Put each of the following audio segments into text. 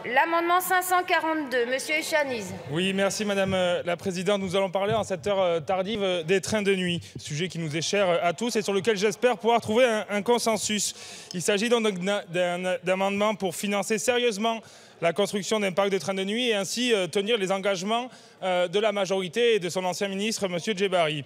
L'amendement 542, Monsieur Echaniz. Oui, merci Madame la Présidente. Nous allons parler en cette heure tardive des trains de nuit, sujet qui nous est cher à tous et sur lequel j'espère pouvoir trouver un consensus. Il s'agit donc d'un amendement pour financer sérieusement la construction d'un parc de trains de nuit et ainsi tenir les engagements de la majorité et de son ancien ministre, Monsieur Djebbari.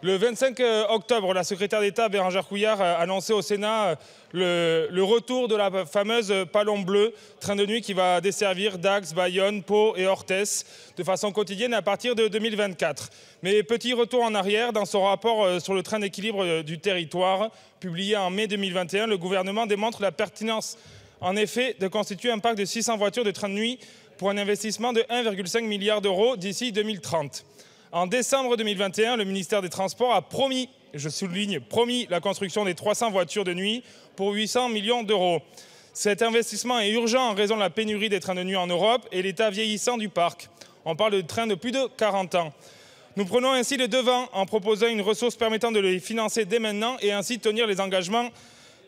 Le 25 octobre, la secrétaire d'État Bérangère Couillard a annoncé au Sénat le retour de la fameuse Palombe bleue, train de nuit qui va desservir Dax, Bayonne, Pau et Orthès de façon quotidienne à partir de 2024. Mais petit retour en arrière, dans son rapport sur le train d'équilibre du territoire, publié en mai 2021, le gouvernement démontre la pertinence, en effet, de constituer un parc de 600 voitures de train de nuit pour un investissement de 1,5 milliard d'euros d'ici 2030. En décembre 2021, le ministère des Transports a promis, je souligne, promis la construction des 300 voitures de nuit pour 800 millions d'euros. Cet investissement est urgent en raison de la pénurie des trains de nuit en Europe et l'état vieillissant du parc. On parle de trains de plus de 40 ans. Nous prenons ainsi le devant en proposant une ressource permettant de les financer dès maintenant et ainsi tenir les engagements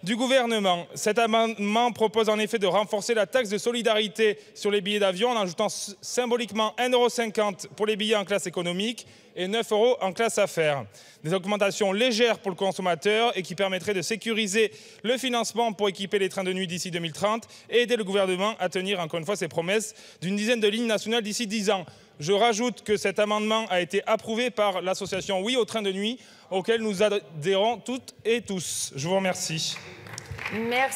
du gouvernement. Cet amendement propose en effet de renforcer la taxe de solidarité sur les billets d'avion en ajoutant symboliquement 1,50 € pour les billets en classe économique et 9 € en classe affaires. Des augmentations légères pour le consommateur et qui permettraient de sécuriser le financement pour équiper les trains de nuit d'ici 2030 et aider le gouvernement à tenir encore une fois ses promesses d'une dizaine de lignes nationales d'ici 10 ans. Je rajoute que cet amendement a été approuvé par l'association Oui au train de nuit, auquel nous adhérons toutes et tous. Je vous remercie. Merci.